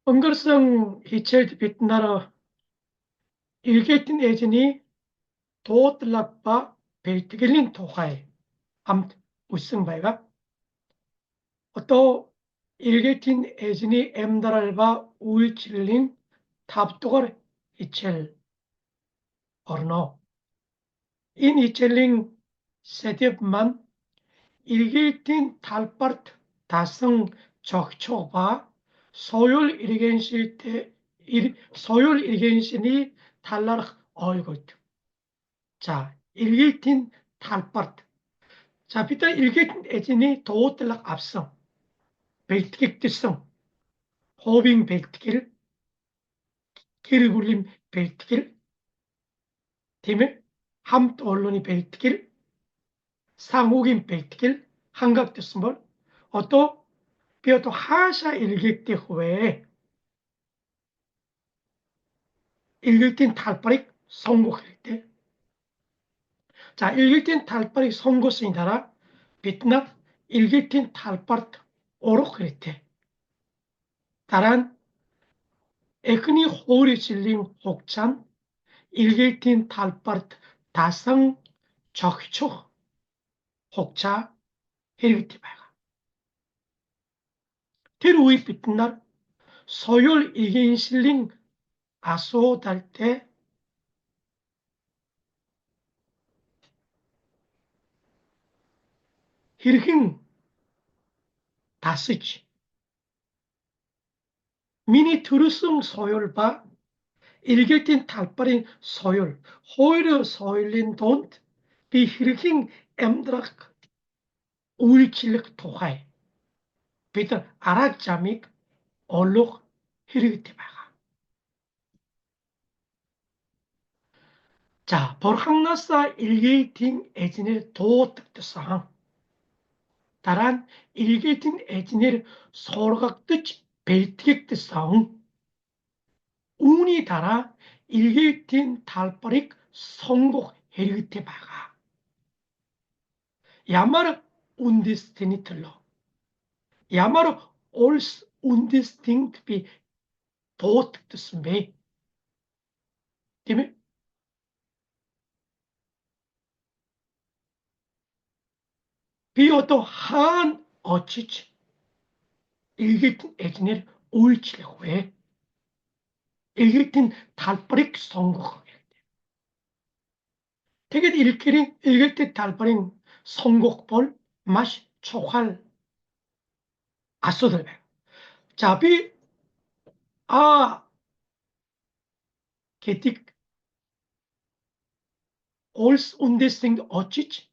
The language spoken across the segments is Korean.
Ungern hiçelt bitnara ilgetin ejini doğutlappa beltigelin tohay amt ussın bayga. 또 일개tin ejini emdaralba uilchilin tabtugar hiçel orno. In hiçelin sedepman 일개tin talpart 다승 적초바 소율 일겐신이 달라르 어이got. 자, 일개tin talpart. 자, 비타 일개tin 에진이 도틀락 앞성. 벨트객드성. 호빙 벨트길. 길굴림 벨트길. 팀을 함 언론이 벨트길. 상욱인 벨트길. 한각됐음을 어또 비어또 하샤 일객대 후에 일객된 탈바릭 선곡할 때. 자, 일객된 탈바릭 선곡이 따라 빛나 일객된 탈바릭 오록할 때. 다란 에크니 호리 질린 혹찬 일객된 탈바릭 다성 적촉 혹차 헤르티 바가. 테루이 빛날 소율 일겐 실링 아소 달때 히르힌 다스지 미니 트루승 소율바 일격된 탈바린 소율 호이르 소율린 돈트 비 히르힌 엠드락 우일킬릭 토하이 비들 아락자믹 얼룩 히르티바가. 자, 벌항나사 일게이팅 에진의 도특드상 다란 일게이팅 에진의 소르각듯 벨티객드상 운이 달아 일게이팅 탈바릭 성곡 헤르티바가 야마르 운디스티니틀로 야마르 올스 운디스팅트 비 도특드스메 때문에 비어도 한 어치치 일기tin 에진을 우일치려고 일기tin 달바릭 선곡 되게 일끼리 일기tin 달바릭 선곡볼 마시 초할 아소들 자비 게틱 올스 운데스팅 어치치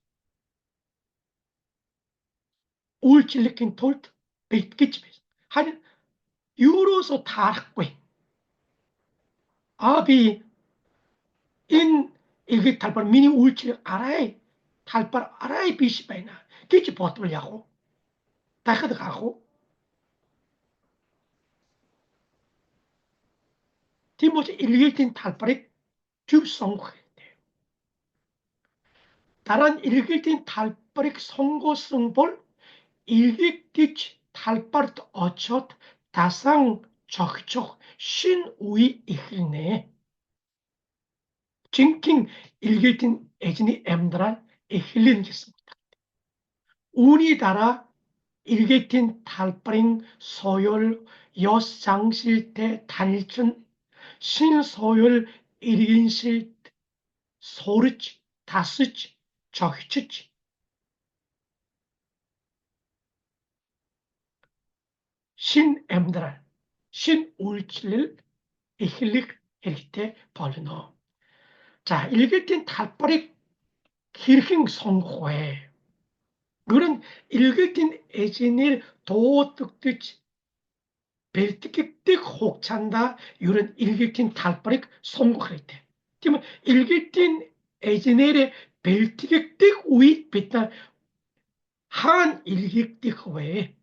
우일치리킨 톨트 베이키치베스 한 유로서 다락괴 아비 인 일기 달바 미니 우일치 알아이 달바 알아이 비시바이나 기치 버틀려고 다카드 가고 티모지 일기tin 달바릭 줍성곡했대. 다른 일기tin 달바릭 선고승볼 일기티치 달바릭 어첫 다상 적적 신우이 이힐네. 징킹 일기tin 에진이 엠드랄 이힐린 겠습니다. 운이 달아 일기tin 달바릭 소열 여상실대 단일춘 신소율 일인실 소르치 다스치 저히치치 신 엠드랄 신 울칠릴 이힐릭 이렇게 벌노. 자, 읽을 땐 달바릭 히르킹 성호에 그런 읽을 땐 에진일 도특듯 벨티킥틱 혹찬다 이런 읽을 땐 달바릭 성호했대. 그러면 읽을 땐 에진일의 벨티킥틱 우익 비타 한 일객틱 외에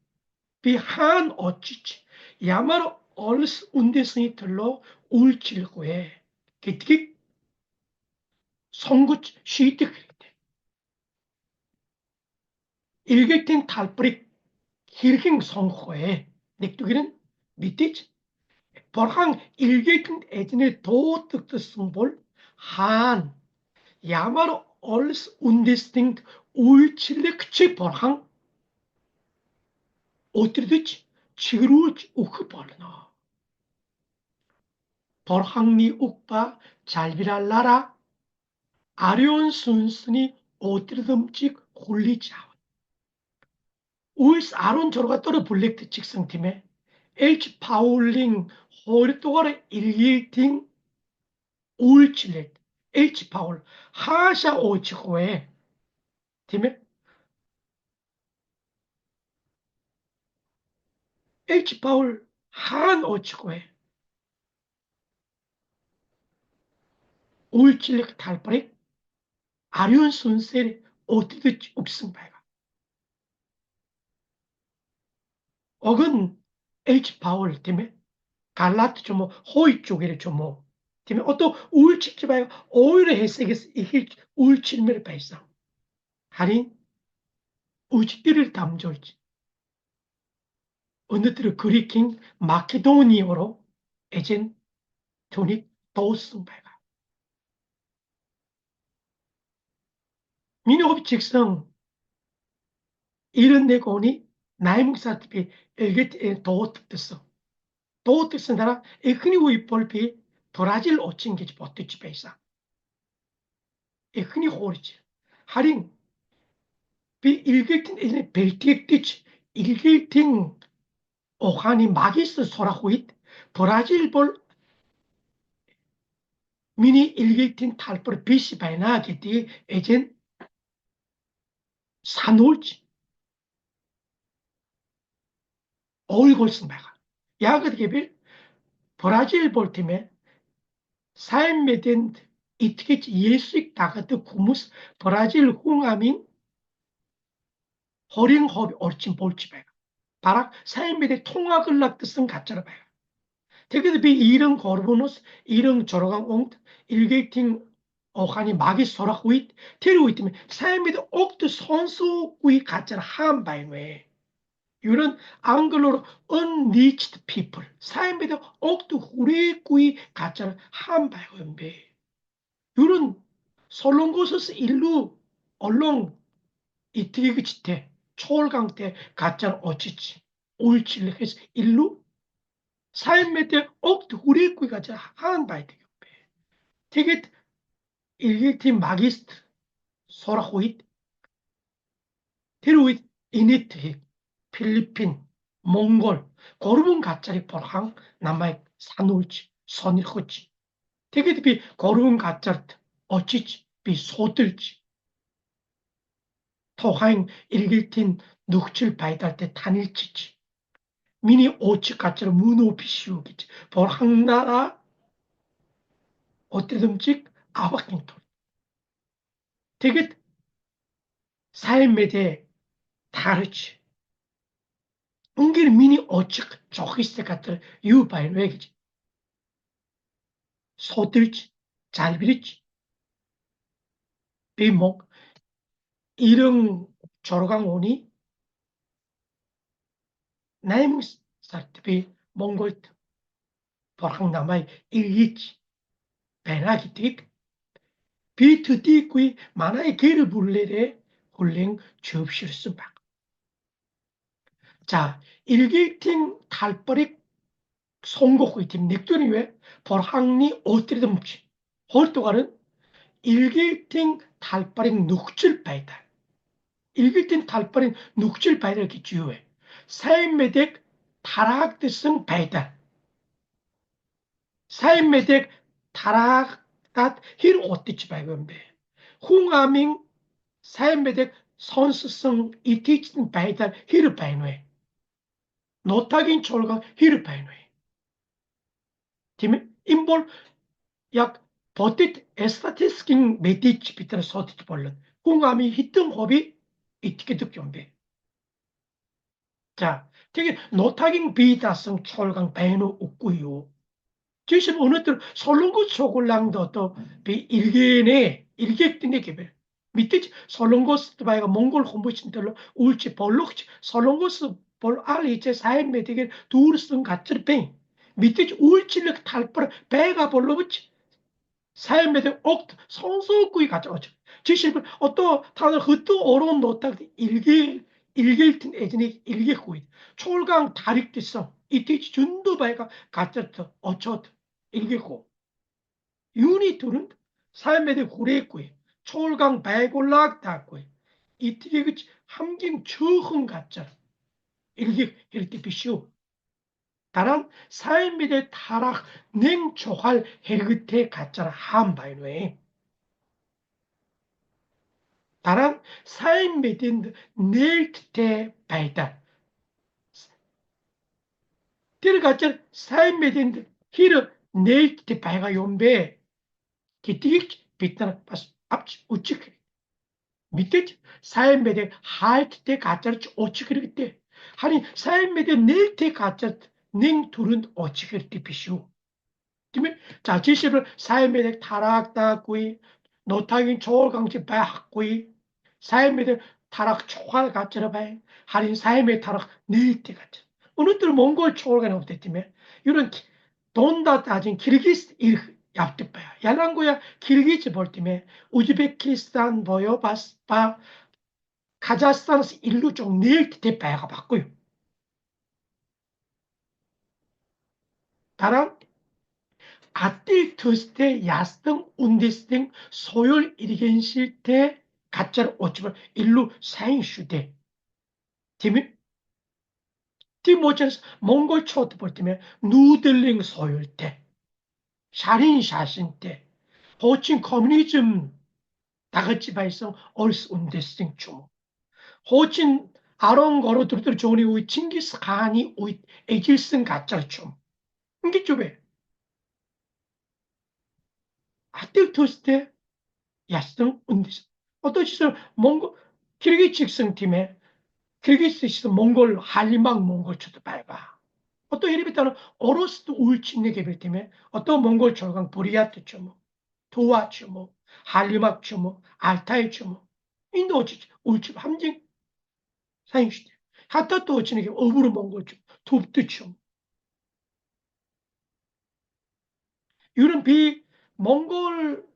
비한 어찌치 야마로 얼스 운데스니 들로 울칠고에 기특 성구 시틱 일객된 탈브릭 힐킹 성호에 넥두기는 밑이지 Burhan ilgeytin edine doğuttukta symbol han yamar ols undistinct uylçilikçi burhan otirdiç çığırıç ukı bolna. Burhanni ukba 잘비랄라라 아련 순순이 오뜨듬직 굴리자. 우이스 아론 저로가 떨어 블랙트 직성팀에 H 파울링 호르토가르 일일팅 울칠렛 H 파울 하샤 오치호에 팀에 H 파울 한 오치호에 울칠렛 탈바리 아련 순셀 오뜨드 욱승바가 어근 H 파울 팀에 갈라트 좀뭐 호이 쪽에 좀뭐 팀에 어떤 우울치지 봐요. 오히려 해석에서 이게 우울치를 발상. 하린 우치기를 담조지. 어느 때로 그리킹 마케도니어로 에젠 돈이 도승 발가. 민호흡 직성 이런 내고니 나이 묵사티비 엘게트 도어특됐어. 도어특선 나라 에크니 우이폴피 도라질 오친 게지 버티치 베이사. 에크니 호르지. 하린 비 일객팅 에네 벨티엑티치 일객팅 오하니 마기스 소라호잇 브라질 볼 미니 일객팅 탈포르 비시 바이나게티 에젠 산울지 어울골슨 바가 야그드게빌 브라질 볼 팀에 사임메덴 이트게치 예수익 다가드 구무스 브라질 홍아민 허링허비 얼친 볼지 바가 바락 사임메덴 통학을 락드슨 가짜라 바가 되게 비 이런 거르보노스 이런 저러간 옹트 일게팅 오하니 마기 소라후잇 테르우이트면 사임메덴 옥트 선수구이 가짜라 한바이웨 이런 앙글로로 unreached people 사임메덴 옥트 후레구이 가짜라 한바이웨 이런 솔롱고서스 일루 얼렁 이트리그 지테 초월강 때 가짜라 어찌치 올칠레 해서 일루 삶의 옥트 후레구이 가짜라 한바이웨 되게 일게팅 마기스트 소라호잇 테루잇 이니트 필리핀 몽골 고르본 가짜리 포랑 남아의 산울지 선일호지 되게 비 고르본 가짜리 어찌지 비 소들지 토하인 일길틴 눅칠 바이달 때 단일치지 미니 오치 가짜로 문오피시우기지 보랑나라 어때든지 아바킹토 되게 삶에 대해 다르지 ungir mini ochiq cho'qiste katır yu paynwegich sotirch 잘빌ich 비목 이런 저러강 오니 나임 사트비 몽골 버랑 남아이 일이치 배나기 틱 비트디구이 만화의 개를 불레래 홀랭 접실수 박. 자, 일기팅 탈버릭 송곡이팀 넥돈이 왜 버항니 어뜨리듬지 홀도가는 일기팅 탈바링 눅질 바이다. 일기팅 탈바링 눅질 바이다 이렇게 주요해. 사인메덱 타락드승 바이다. 사인메덱 타락닷 힐 어띠치 바이건데. 홍아밍 사인메덱 선수성 이티친 바이다 힐 바이노에. 노타긴 졸가 힐 바이노에. 팀에 인볼 약 버tit estatisking medici 비트를 소티트 볼런 궁감이 히튼 호비 이티게득 좀비 자 되게 노타깅 비다성 철강 배노 웃고요 지금 어느 때 솔롱고 초골랑도 또비 일개네 일개띠네 개별 밑에 솔롱고스 바이가 몽골 홍보신들로 울지 볼록지 솔롱고스 볼 알이제 사인 메디게 두르슨 같을 뱅 밑에 울칠력 탈바라 배가 볼로붙이 삶에대 옥 성소구이 가져오죠. 지시를 어떤 다들 흩도 어려운 노딱 일길튼 애전이 일개구이 초강 다릭기성 이티지 준도바이가 가짜터 어쩌트 일개고 윤이 둘은 삶에대 구레구이 초강 발골락 다구이 이티지 함경 처흥 가짜 일개 이렇게 비시오 다른 삶의 타락 냉초할 해그테 가짜라 한바이노에 다른 삶의 내일때 바이다 티를 가짜 삶의 히르 내일때 바이가 용배 기티기 빛나는 바스 앞치 우측 밑에 삶의 할때 가짜를 오치그리 때 하니 삶의 내일때 가짜 냉 둘은 오치그리 비시오 자, 지시를 삶의 타락다구이, 노타긴 초월강지 바학구이, 삶의 타락 초월 같지라 바이, 할인 삶의 타락 닐때 같지. 어느 들 몽골 초월가 없댔지만, 이런 돈다 따진 키르기스 일 yaptık baya. Yalan goya Kirgiz 볼때면 우즈베키스탄 보여 바 카자흐스탄에서 일루 쪽 내일 때 바야가 바꿔요. 다른 아띠투스테 야스등 운디스등 소열 일겐실때 가짜로 오치벌 일루 사인슈대 팀이 티모체스 몽골 초트 볼 때면 누들링 소열 때 샤린 샤신 때 호칭 커뮤니즘 다같이 발성 얼스 운데스팅 중 호칭 아롱 거로 들들 좋으니 우이 칭기스 가니 우이 에질슨 가짜로 춤 이게 좀에 아띠투스테 야스등 운디스 어떤 시절 몽골 키르기 직승팀에 키르기스에서 몽골 할리막 몽골 초도 발바 어떤 이리부터는 오로스도 울친네 개별 팀에 어떤 몽골 철강 보리아트 추모 도와 추모 할리막 추모 알타이 추모 인도 오치 울치 함징 사인시대 하타 또 오치네 개 어부르 몽골 추 톱트 추모 이런 비 몽골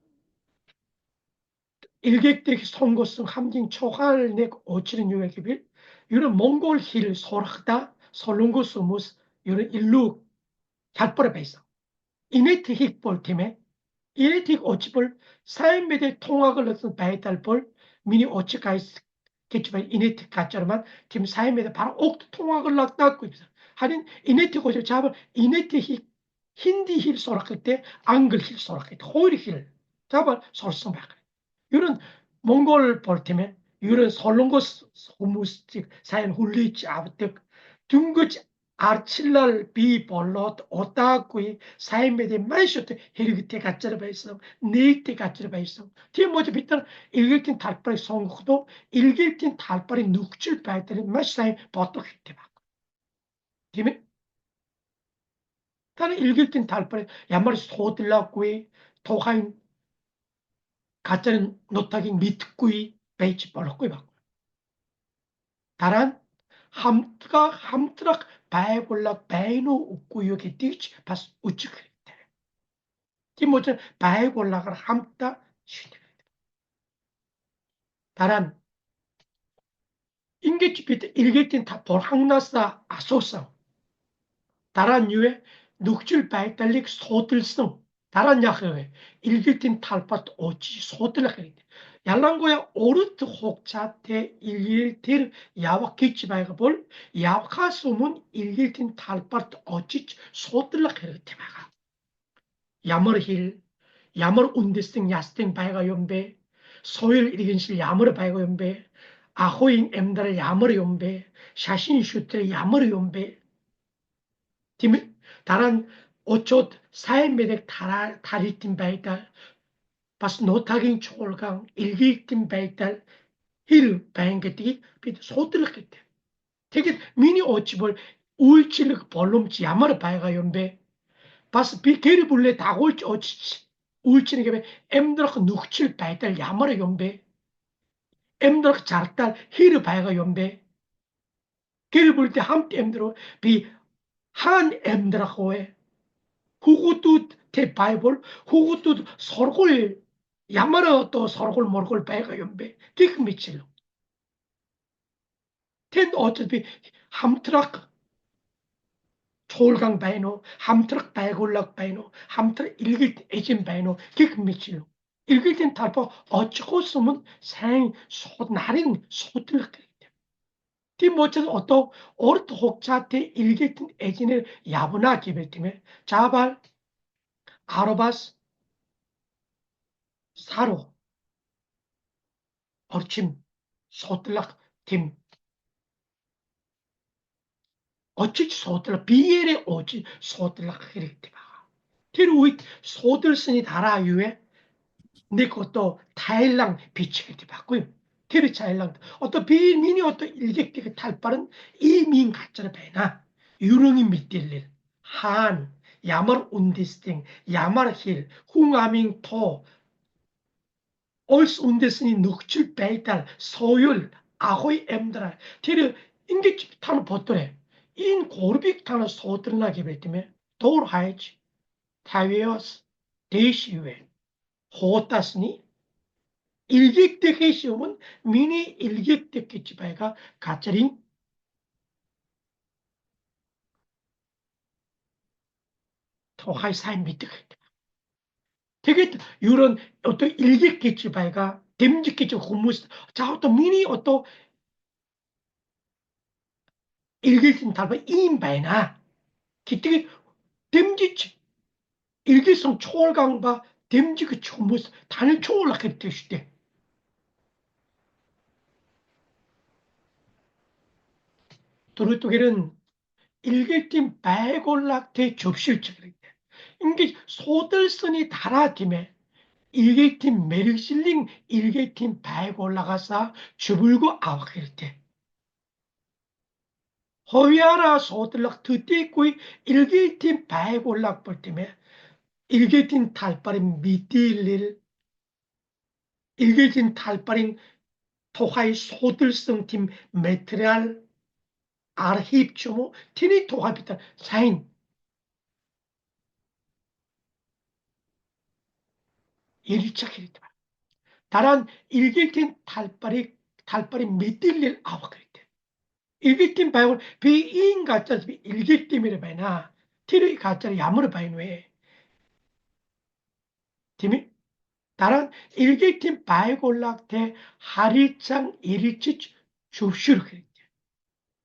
일객들에게 선고성 함징 초할 내 오치는 유액이빌 이런 몽골 힐 소락다 솔롱고 스무스 이런 일루 잣벌에 베이서 이네트 힉볼 팀에 이네틱 오치볼 사인메대 통학을 넣은 바이탈볼 미니 오치가이스 개츠발 이네틱 가짜로만 팀 사인메대 바로 옥 통학을 넣고 있어 하긴 이네틱 오치 잡을 이네틱 힉 힌디 힐 소락할 때 앙글 힐 소락할 때 호일 힐 잡을 솔성 박 이런 몽골 볼테면 이런 설렁거스 소무스틱 사연 훌리치 아부텍 둥그치 아칠랄 비볼롯 오따구이 사이메데 마이쇼트 헤르기테 가짜를 바이성 네이테 가짜를 바이성 티모지 비탄 일길틴 달파리 송구도 일길틴 달파리 눅질 바이테는 마시사이 버떡 히테바 티메 타는 일길틴 달파리 야마리 소들라구이 토하인 가짜는 노타긴 미트구이 베이치 벌럭구이 바 다란 함트락 바이골락 바이노 웃구요게 띠치 바스 우측 티모전 바이골락을 함따 쉬대 다란 인게치피트 일게틴 다 볼항나사 아소성 다란 유에 눅줄 바이달릭 소들성 다란 야흐에 일게틴 탈파트 오치 소들락이 얄랑고야 오르트 혹자테 일일틸 야와 기치바이가 볼 야카 소문 일일틴 탈파트 오치 소들락 헤르테바가 야머힐 야머 운데스팅 야스팅 바이가 연배 소일 일긴실 야머르 바이가 연배 아호인 엠다를 야머르 연배 샤신 슈트를 야머르 연배 팀 다른 오초 사인메덱 다리팀 바이달 바스 노타긴 초월강 일기팀 바이달 힐 바인게티 비 소들었겠대 되게 미니 오치볼 우일치를 볼룸치 야마르 바이가 연배 바스 비 게리 불레 다골치 오치치 우일치는 게 엠드락 눅칠 바이달 야마르 연배 엠드락 잘딸 힐 바이가 연배 게리 불때 함께 엠드로 비한 엠드락 호에 hugutu te Bible, hugutu sorgol yamara to sorgol morgol bay가 연배 그 미칠로. 텐 어차피 함트락 초월강 바이노, 함트락 바이골락 바이노, 함트락 읽을 때 애진 바이노 그 미칠로. 읽을 땐 달보 어쩌고 쓰면 생 나린 소들락 그랬대. 티 모처럼 어떤 어르트 혹자테 읽을 땐 애진을 야부나 기베팀에 자발 아로바스 사로 orçim sotlak tim 어찌 소들락 비엘에 어찌 소들락 그랬대 봐. 테루이 소들스니 다라유에 내 것도 타일랑 비치게 봤고요. 테르 차일랑 어떤 비민이 어떤 일객되게 탈바른 이민 가짜를 배나 유령이 밑딜릴 한 야말 운디스팅 야말 힐 홍아밍 토 얼스 운데스니 늑출 베이탈 소율 아호이 엠드라 테르 인게 타는 보토래 인 고르빅 타는 소들나게 베티메 도울 하이치 타위어스 대시웨 호따스니 일객되게 시험은 미니 일객되겠지 바이가 가짜린 토하이 사이 밑에 되게 이런 어떤 일객겠지 바이가 댐직겠지 후무스 자 어떤 미니 어떤 일객sin 달바 이인바이나 기특이 댐직지 일기성 초월강바 댐직이 초무스 단일 초월락게 되시대 도르토게는 일객팀 발골락대 접실적이래 이게 소들선이 달아팀에 일객팀 메르실링 일객팀 발골라가사 주불고 아와그랬대 허위하라 소들락 듣디꾸이 일객팀 발골락 볼때에 일객팀 탈바린 미딜릴 일객팀 탈바린 토하이 소들성팀 메트리알 아르힙주모 티니 토하비타 사인 일착이랬다. 다란 일객팀 탈바리 미딜릴 아와 그랬대. 일객팀 바이올 비인 가짜 일객팀이래 바이나 티르이 가짜를 야무를 바이노에 팀이 다른 일객팀 바이골락대 하리짱 이리치 줍슈르 그랬대.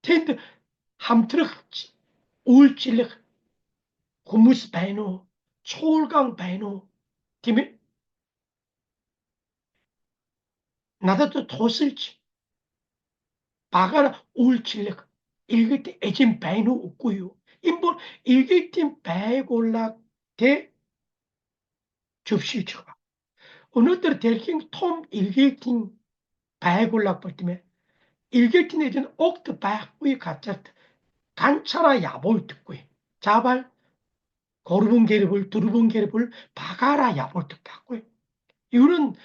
텐드 함트르 울칠렉 후무스 바이노 초월강 바이노 팀이 나다도 도슬치 바가라 울칠렉 일객팀 애진 바이노 웃고요. 인본 일객팀 바이골락대 줍슈르 어느들 델킹 톰 일객팅 바이골락 볼때에 일객팅 에전 옥트 바꾸이 가짜 간차라 야볼 듣고 자발 고르분 게르불 두르분 게르불 바가라 야볼 듣 바꾸이 이거는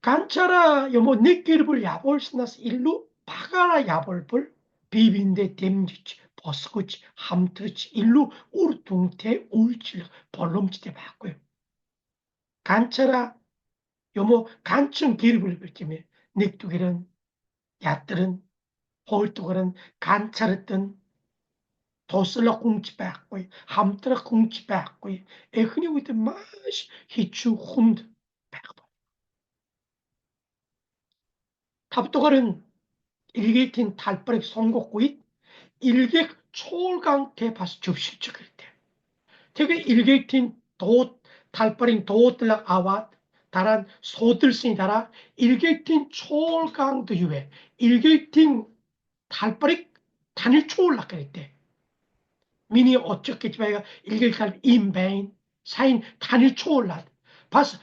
간차라 여모 닉게르불 야볼 스나스 일루 바가라 야볼불 비빈데 댐지치 버스코치 함트르치 일루 우르퉁테 울칠 벌롬치대 바꾸요 간차라 요모 간청 기립을 펼치며 닉두기는 야들은 홀뚜그는 간차르던 도슬라 궁치백고이 함트라 궁치백고이 에흐니 위드 마시 히추 훈드 백보 탑도가는 일객틴 탈바릭 송곡구이 일객 초월강 대파스 접실적일 때 되게 일객틴 도 탈바릭 도들락 아왓 다란 소들신이 달아 일객팅 초월강도 유해 일객팅 달바릭 단일 초월락 그랬대 미니 어쩌겠지만 일객탈 인베인 사인 단일 초월락 바스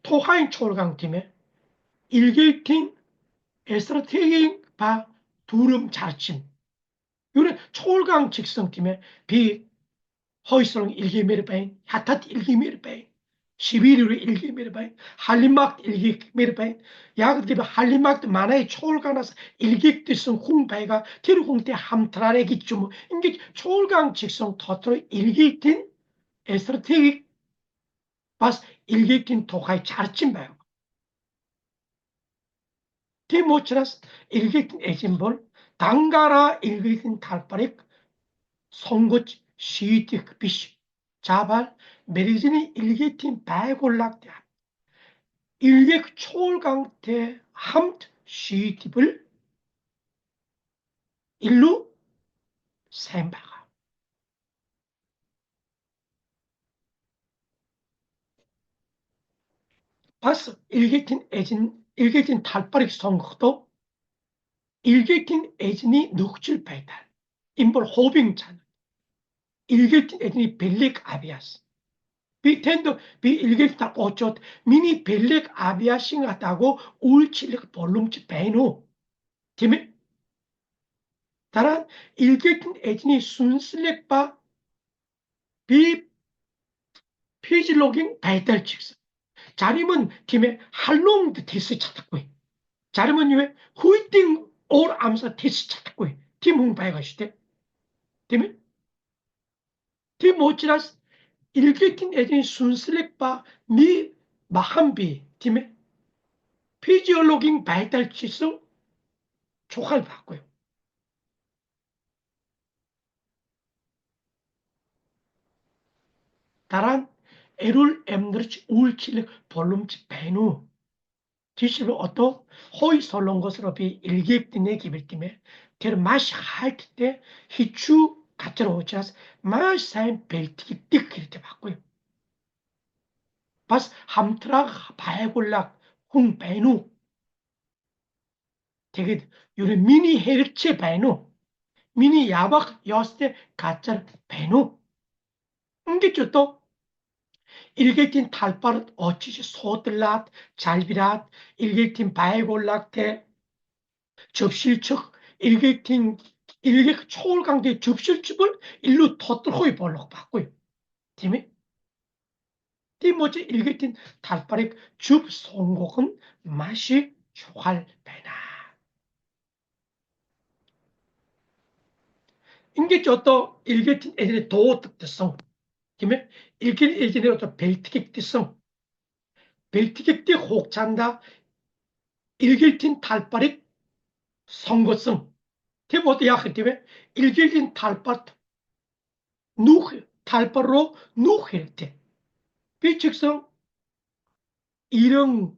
토하인 초월강 팀에 일객팅 에스트라테깅 바 두름 자침 요래 초월강 직성 팀에 비 허이스롱 일기메르바인 야탓 일기메르바인 시비리로 일기메르바인 할리막 일기메르바인 야그디바 할리막 만화의 초월강나서 일기뜻성 홍바이가 티르홍대 함트라레기 좀 인게 초월강 직성 터트로 일기tin Estrategi was ilgili tokay çarçın be. Timoçras ilgili ejimbol 당가라 ilgili 탈바릭 송곳 시틱 비시 자발 메리진이 일기팀 발골락대 일객 초월강태 함트 시팁을 일루 셈바가 바스 일객팀 탈바릭 송국도 일객팀 에진이 눅질 배달 인볼 호빙찬 일객팀 에진이 벨릭 아비아스 비텐도 비일객다 어쩌 미니 벨렉 아비아싱 같다고 울칠릭 볼룸치 베노 팀에 다란 일객tin 에진이 순슬렉바 비 피지로깅 배달 직스 자림은 팀에 할롱드 테스 찾았고 자림은 왜 후이팅 올 암사 테스 찾았고 팀 바이가시대 팀에 팀 모치라스 일객tin 에진이 순슬렉바 미 마함비 팀에 피지올로깅 배달 직스 촉할 받고요. 다란 에룰 엠드르치 울칠릭 볼룸치 베누 디시로 어떠 호이 설론 것으로 비 일기획din에 기빌팀에 ter 마시 할때 때 히추 가짜로 오차스 마시 사인 벨티기 띠크리테 봤고요. 바스 함트락 바에골락 홍 베누 되게 요리 미니 헤르체 베누 미니 야박 여스테 가짜 베누 응게죠 또 일객팀 탈바릇 어찌시 소들랏 잘비랏 일객팀 바에골락테 접실측 일객팀 일객 초월강대 접실측을 일로 터뜨거이 벌럭 받고요. 팀이 팀뭐지 일객팀 탈바릭 줍 송곡은 맛이 좋할 배나. 인게 저또 일객팀 애들의 도특성 팀에 일객 애들의 어떤 벨트객성 벨트객대 혹찬다 일객팀 탈바릭 선거성 팀어때 약할 때에 일객팀 탈바 탈바로 누힐 때 비측성 이릉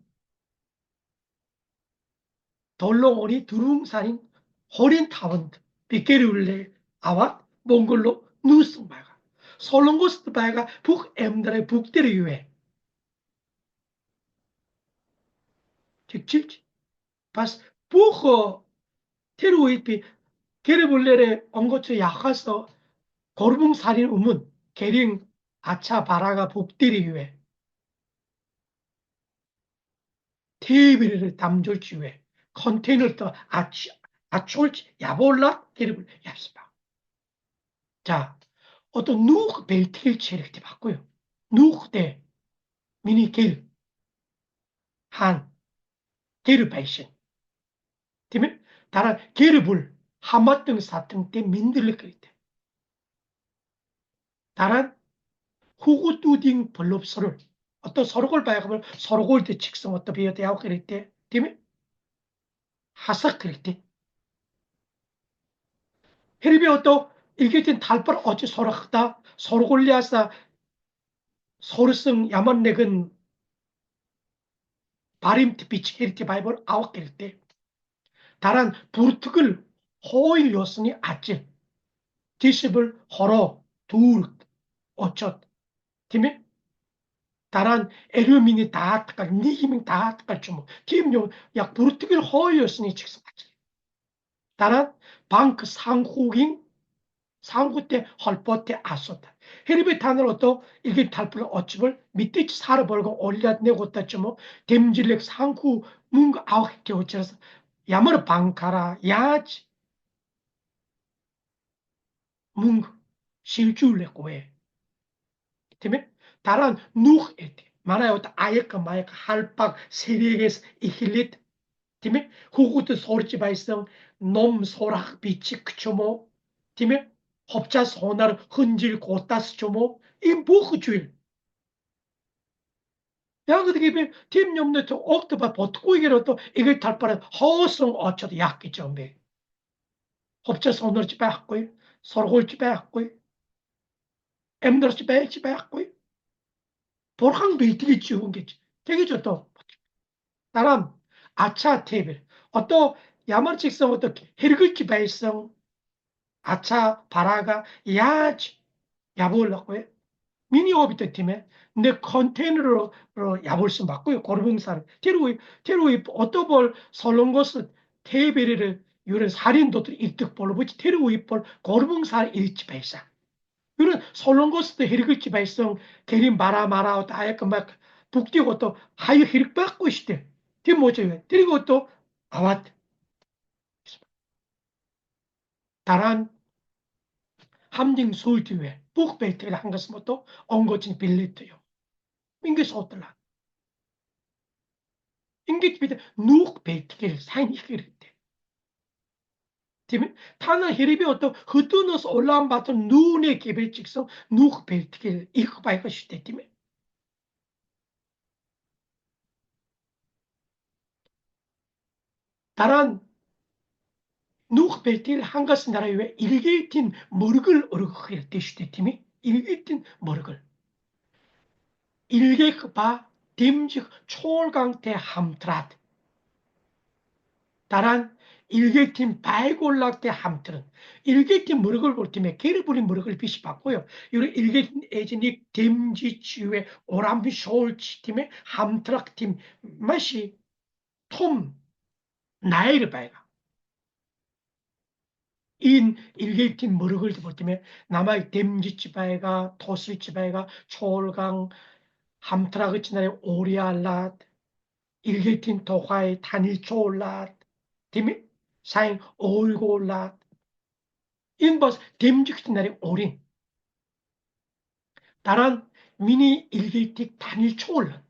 덜렁오리 두룽사인 호린 타원드 비케르울레 아와 몽골로 누스마가 솔롱고스트 바가 북 엠드레 북대를 유해 직질지 바스 부허 테루이피 게르불레레 엉거처 약화서 고르붕 살인 우문 게링 아차 바라가 북대를 유해 테이블을 담줄지 왜 컨테이너를 또 아치올지 야볼라 게르불 얍스바 자 어떤 누구 벨트를 체력대 봤고요. 누구 대 미니 길, 한, 게르 배신. 팀에 다른 게르불, 하마등 사등 때 민들레 그랬대. 다른 후구 뚜딩 벌럽서를 어떤 서로걸 봐야 하면 서로걸 때 직성 어떤 비어 대하고 그랬대. 팀에 하삭 그랬대. 헤리비 어떤 이게 된 달벌 어찌 서로 크다 서로걸 리아사 서로성 야만 내근 바림트 비치 이렇게 바이벌 아웃 그랬대. 다른 불특을 호일 요슨이 아찔 디십을 허러 둘 어쩌 팀에 다른 에르민이 다 takar 니히밍 다 takar 주모 팀용 약 불특을 호일 요슨이 직접 아찔 다른 방크 상후긴 상후 때 헐버때 아쏟다 헤리베 탄을 또 이게 달불 어찌을 밑에 살아버리고 올려내고 있다쯤 댐질렉 상후 문가 아웃게 어쩌서 야머르 방카라 야지 뭉 실줄래 고에 때문에 다른 누 에티 말아요 아예까 마예까 할박 세리에게서 이힐릿 때문에 후구도 소리지 발성 놈 소락 비치 그초모 때문에 Hopça sonar hıncil kotas çomo in bu hıçül. Ya 그게 팀 염내 또 억도바 버티고 이게로 또 이걸 탈바라 허성 어쩌도 약기 좀비. Hopça sonar 집에 갖고 서로 집에 갖고 엠들 집에 갖고 보랑 베이트기 지운 게 되게 좋다. 나람 아차 테이블 어또 야만직성 어떻게 헤르글지 발성 아차 바라가 야지 야볼라고 해 미니 오비트 팀에 내 컨테이너로 야볼수 맞고요 고르봉사를 테루이 어떠볼 설렁거스 테이블을 요런 살인도들 일득 볼로부지 테루이 볼 고르봉사를 일지 발사 이런 설렁거스도 헤르글지 발성 게린 마라 다약간 막 북뛰고 또 하이 헤르 받고 있대 팀 뭐죠 그리고 또 아왓 다란 함징 서울교회 북벨트를 한 것부터 엉거진 빌리트요. 인게 소들라. 인게 비데 누크 벨트를 사인 이기르대. 지금 타나 히리비 어떤 흩어너서 올라온 바ton 눈에 개별 직성 누크 벨트를 이거 봐야 것이대. 팀에 다란 누크 벨트를 한 것은 나라 왜 일개tin 머르글 어르그 되시대 팀이 일개tin 머르글 일개 바 딤직 초월강태 함트라트 다란 일개팀 발골락대 함트는 일개팀 무력을 볼 팀에 게르부린 무력을 빛이 받고요. 이런 일개팀 에지닉 댐지치유의 오람비 쇼울치 팀의 함트락 팀 맛이 톰 나이를 봐가 인 일개팀 무력을 볼 팀에 남아의 댐지치 바이가 토슬치 바이가 초월강 함트락을 지나에 오리알랏 일개팀 도화의 단일 초올랏 팀이 사인 올골랏 인버스 댐직스날의 오린 다란 미니 일개틱 단일 초월런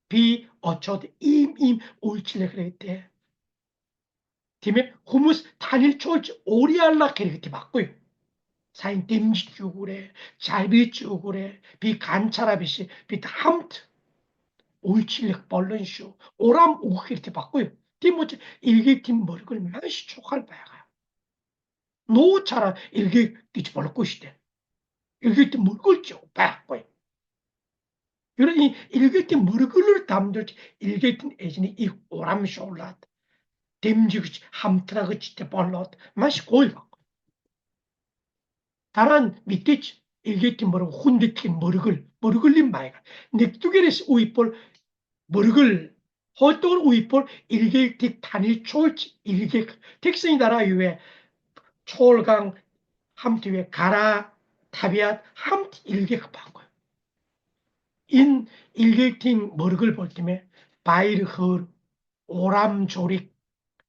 비 어쩌드 임임 올칠레 그랬대 팀에 후무스 단일 초월치 오리알라 그렇게 맞고요 사인 댐지 쭈구래 잘비 쭈구래 비 간차라비시 비 함트 올칠레 벌런쇼 오람 오그 이렇게 맞고요 팀모치 일개팀 머리를 많이 촉할 바야가 노차라 일개 뒤치 벌러 것이대 읽을 때 물걸죠. 바꿔. 그러니 읽을 때 물걸을 담들지 읽을 때 애진이 이 오람시 올랐. 댐지그치 함트라그치 때 벌렀. 맛이 고이 바꿔. 다른 밑에치 읽을 때 뭐라고 혼데티 머르글린 마이가. 넥두게레스 우이볼 머르글 헛돌 우이볼 읽을 때 단일 초월치 읽을 택성이 나라 유에 초월강 함트 위에 가라 타비앗 함트 읽게 바꿔요. 인 일개팅 머르글 볼 때에 바이르흐 오람조릭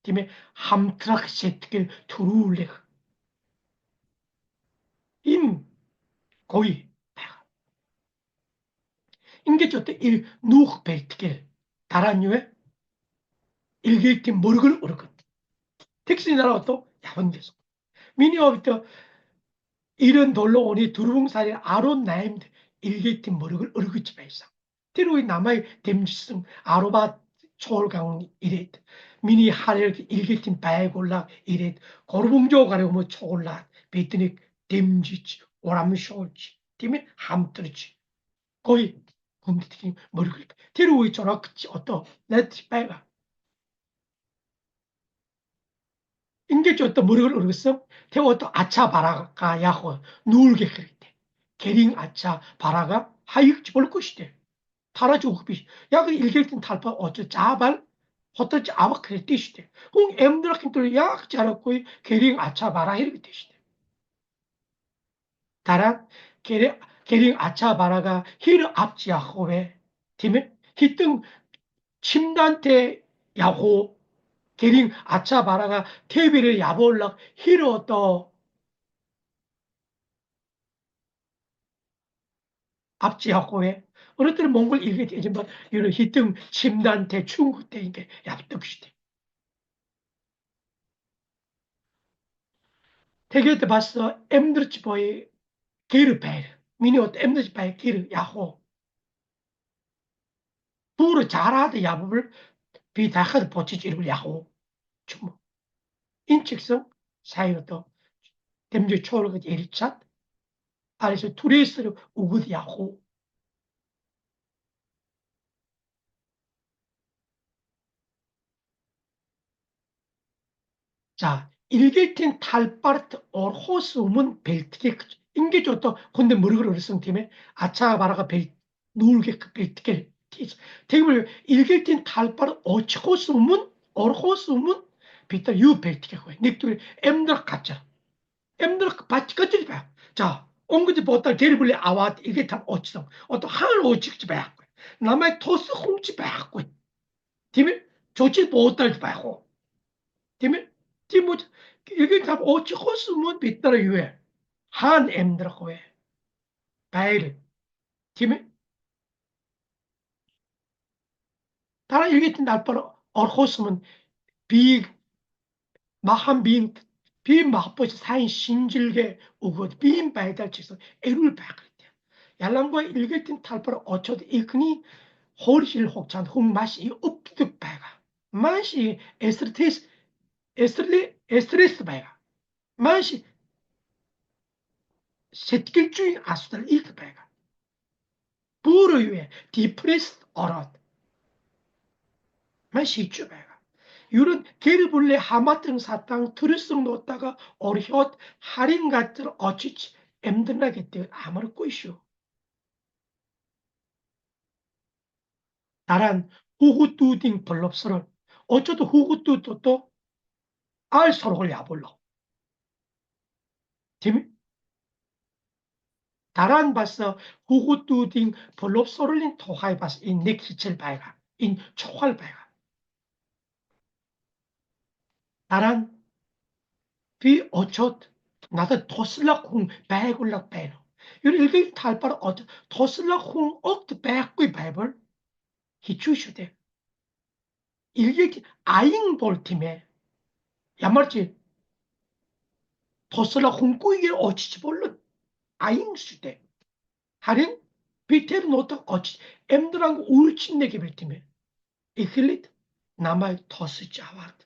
때에 함트락 세트길 투룰레 인 거의 인게 저때 일 누흐 벨트길 다란유에 일개팅 머르글 어르근 택시 나라 또 야번 계속 미니어부터 이런 돌로 오니 두루봉살이 아론 나임드 일개팅 머르글 어르그치 발상 테로의 남아의 댐지승 아로바 초월강 이랬 미니 하렐 일개팀 바에골라 이랬 고르봉조 가려고 뭐 초올라 베트닉 댐지치 오람쇼치 팀이 함뜨르치 거의 군대팀 머리글 테로의 저라 그치 어떠 내티 빨가 인게 저 어떤 머리글 어르겠어 태워 또 아차 바라가 야호 누울게 그랬대 게링 아차 바라가 하익지 볼 것이대 타라지고 비 야그 일geltin talpa 어쩌 자발 호떠지 아마 그랬듯이대 홍 엠드라킨 또약 자랐고 게링 아차 바라 이렇게 되시대 다란 게링 아차 바라가 히르 앞지 야호에 팀에 히등 침단테 야호 게링 아차 바라가 테비를 야볼락 히르 어떠 앞지 야호에 어느 때는 몽골 일게 되지만 이런 히등 침단테 충구 때 이게 얍득시대 Hegelte basta emdrich boy geri bayr. Miniot emdrich bay geri yaho. Buru 잘하다 야부를 비다하드 보치지를 야호. 좀 인측성 사이로도 댐주 초르가 일차 아래서 투레스를 우구드 야호. 자, 일길틴 탈바르트 or호스움은 벨트게 인게조또 근데 머르그를 어르성팀에 아차 바라가 벨 누르게 그 벨트게 티스 대금을 일길틴 탈바르 어치호스움은 or호스움은 비타 유 벨트게 거야 닉들 엠드락 같자 엠드락 바치 같지 봐. 자, 옹그지 보다 게리블리 아와 이게 다 어치성 어떤 하늘 오치지 봐. 남의 토스 홍치 봐. 팀이 조치 보다 봐고 팀이 팀뭐 이게 다 어찌 호스면 빗따라 유에 한 엠드라고 해 바이를 팀이 따라 이게 날빠라 얼호스면 비 마한 비 마포시 사인 신질게 우고 비 바이달 치서 애를 바그랬대 얄랑과 일게tin 탈바라 어쩌도 이크니 호리실 혹찬 홍 맛이 upp득 바가 맛이 에스트레스 바가 맛이 setgil주의 아수달 이크 바가 부르유에 디프레스 어럿 맛이 바가 이런 게르블레 하마튼 사탕 트르스 놓다가 어리헛 할인 같은 어치치 엠드나게 아무리 꼬이쇼 다란 후구뚜딩 벌럽스를 어쩌도 후구뚜도 또 알서록을 야불러 팀 다란 바서 후구뚜딩 벌럽서를린 토하이 바스 인 넥히첼 바이가 인 초활 바이가 다란 비 어쩌 나도 토슬락 홍 바이굴락 바이노 요리 일기 탈바로 어쩌 토슬락 홍 억트 바이구이 바이벌 히추슈데 일기 아잉 볼 팀에 야말지 토슬락 홍 꾸이게 어치지 볼른 아잉 수대 하린 비테르 노트 어치 엠드랑 울친내게 빌팀에 이클릿 남아의 토스 자와드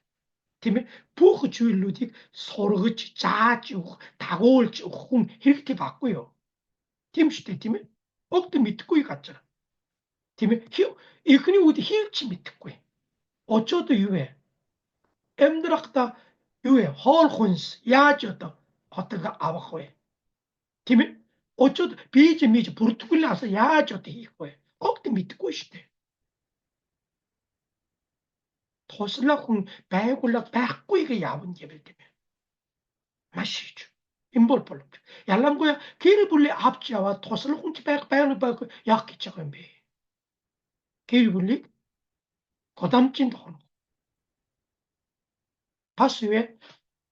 팀에 부흐 주일루딕 서로 그치 자주 다고올지 홍 이렇게 봤고요 팀 시대 팀에 억도 밑구이 갔잖아 팀에 이크니 우디 힐치 밑구이 어쩌도 유해 엠드락다 유해 헐혼스 야저도 어떤가 아바호에 팀에 어쩌도 비지 미지 부르투글라서 야저도 이거에 억도 밑구이 시대 토슬라콩 배굴라 백구이가 야분 예벨 때문에 마시죠. 임볼볼로. 얄랑고야 게리 불리 앞지와 토슬라콩치 백배는 백 약기적은 배. 게리 불리 고담진 돈. 바스에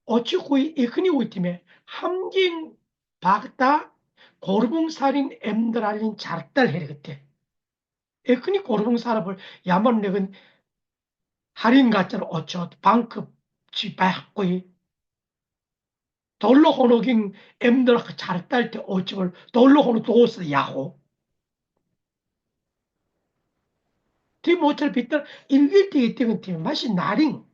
어찌 고이 이크니 오이팀에 함긴 박다 고르봉살인 엠들 알린 잘달 해르겠대. 에크니 고르봉사랍을 야만 내건 할인 가짜로 어쩌 방급 지박고이 돌로 호노긴 엠들 잘딸 때 어찌걸 돌로 호노 도스 야호. 티 모텔 빗들 일길 때 이때는 팀 맛이 나링.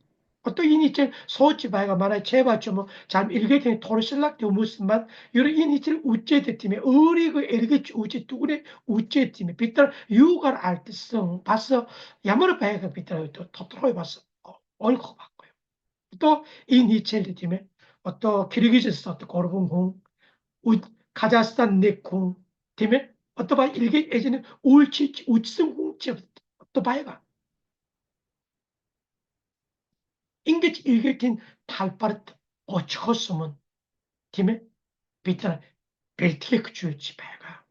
어떤 이니첼 소치 바이가 말해 제발 좀잘 일길 때 토르실락 때 무슨 말 이런 이니첼 우체대 팀에 어리고 에르게 우체 두그레 우체 팀에 빗들 유갈 알트성 봤어 야마르 바이가 빗들 또 토토로이 봤어 얼고 봤고요. 또 이니첼 팀에 어떤 키르기즈스탄 또 고르봉공 카자흐스탄 네콩 팀에 어떤 바 일개 예전에 울치 우치성 공치 어떤 바이가 인게치 일개틴 탈바르트 어치코스문 팀에 비트나 벨티게 주지 바이가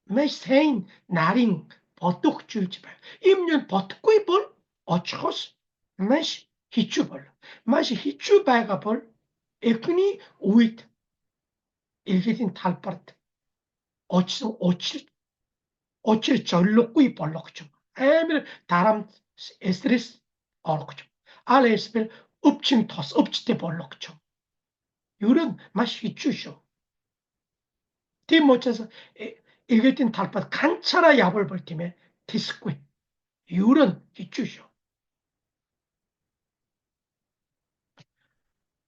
메세인 나링 버뚝 주지 바이가 임년 버뚝구이 볼 어치코스 메시 히추 볼 마시 히추 바이가 볼 에크니 우이트 일개틴 탈바르트 어치성 어치를 절로 꾸이 볼록 좀 에밀 다람 에스트레스 얼고 좀 알에스벨 읍칭 토스 읍치테 볼록 좀 이런 맛이 주쇼. 뒤못쳐서 일개tin 달pat 간차라 야볼 볼팀에 디스쿠 이런 주쇼.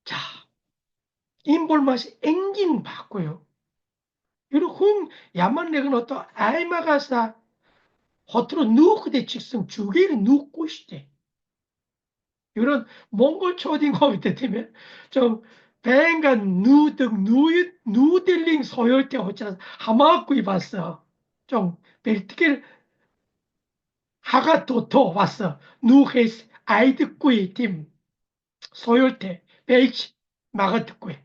자, 인볼 맛이 앵긴 바고요. 이런 홍 야만 내건 어떤 아이마가사 허트로 누구대 직성 주기를 누고 시대. 이런 몽골 초딩거 밑에 되면 좀 뱅간 누등 누딜링 소열 때 어쩌나 하마구이 봤어. 좀 벨트길 하가 도토 왔어. 누헤스 아이드구이 팀 소열 때 베이치 마가드구이.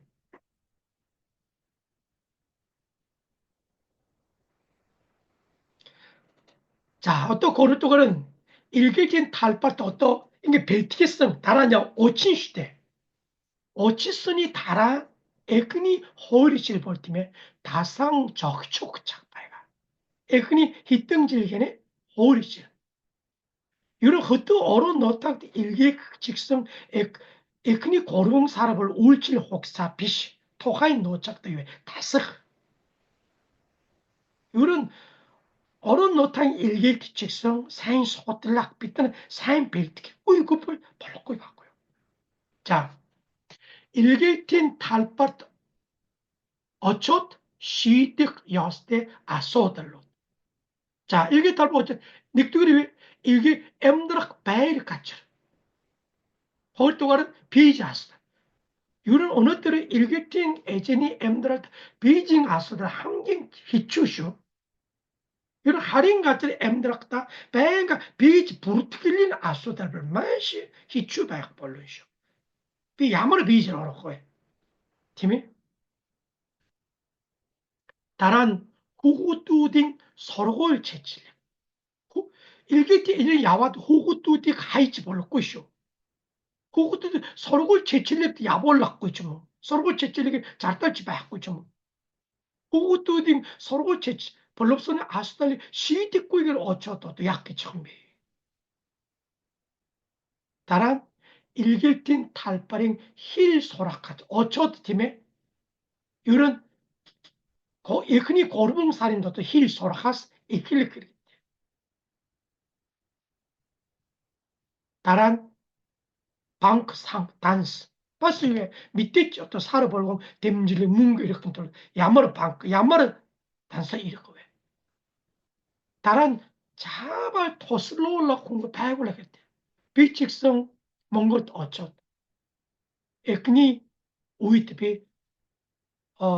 자, 어떤 고르 또 그런 일개진 탈바트 어떤 이게 벨트겠성 달아냐 오친 시대. 오치선이 달아 에그니 허리질 볼 팀에 다상 적촉 착발가. 에그니 히등질게네 허리질. 이런 헛도 어른 너탁 일개 직성 에그니 고름 사람을 울질 혹사 비시 토하인 노착도 왜 다석. 이런 어른 노탁 일개 직성 사인 소들락 비트는 사인 벨트게 우이급을 벌고 받고요. 자, 일개팀 탈밭 어촌 시득 여스테 아소들로. 자, 일개 탈밭 어촌 닉두그리 일개 엠드락 바일 같이. 홀또가는 비자스. 이런 언어들의 일개팅 에제니 엠드락 비징 아소들 함긴 히추슈. 이런 할인 같은 엠드락다 배가 비지 부르트길린 아소들을 마시 히추 바약 벌르슈. 비 야머리 비지를 하라고 해. 팀이 다란 후구뚜딩 서로골 채칠. 일개티 일 야와도 후구뚜딩 하이치 벌르고 있쇼. 후구뚜딩 서로골 채칠레 야벌락고 있죠 뭐. 서로골 채칠레 잘떨지 바약고 있죠 뭐. 후구뚜딩 서로골 채칠 벌럽선에 아스달리 시디꾸 이걸 어쩌도 약게 처음에. 다란 일개틴 탈바링 힐 소라카드 어쩌도 팀에 이런 예흔히 고르봉살인도 힐 소라카스 이킬리크리. 다란 방크 상 단스 버스 위에 밑에 또 살아보고 댐질리 뭉그 이렇게 또 야머르 방크 야머르 단서 이렇게 왜 다른 자발 토슬로올라 공부 배우려 했대 비칙성 몽골 어쩌 에크니 우이트비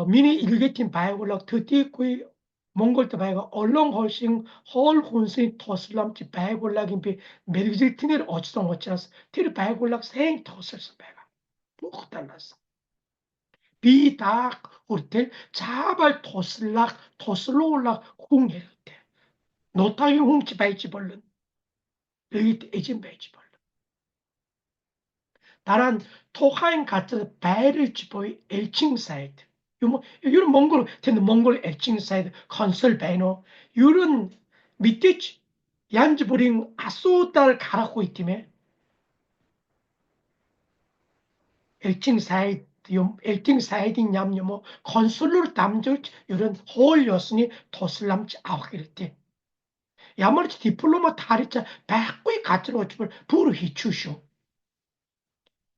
미니 일개팀 바이올락 드디구이 몽골 때 바이가 얼렁 헐싱 헐 혼생 토슬람지 바이올락인 비 메르질 티네를 어찌성 어찌라서 티르 바이올락 생 토슬스 바이가 푹 달랐어 비닥 우리들 자발 토슬락 토슬로올락 홍해를 노타기 홍치 바이치 벌른 여기 에진 바이치 벌른 다른 토하인 같은 바이를 지보이 엘칭 사이드 요뭐 이런 몽골 텐데 몽골 엘칭 사이드 컨설 바이노 이런 밑에 얀즈부링 아소달 가라고 있팀에 엘칭 사이드 요 엘칭 사이드 냠요 뭐 컨설로 담저 이런 홀 여순이 토슬람치 아와기르테 야마르치 디플로마 타리차 백구이 가치로 어찌벌 부르 히추쇼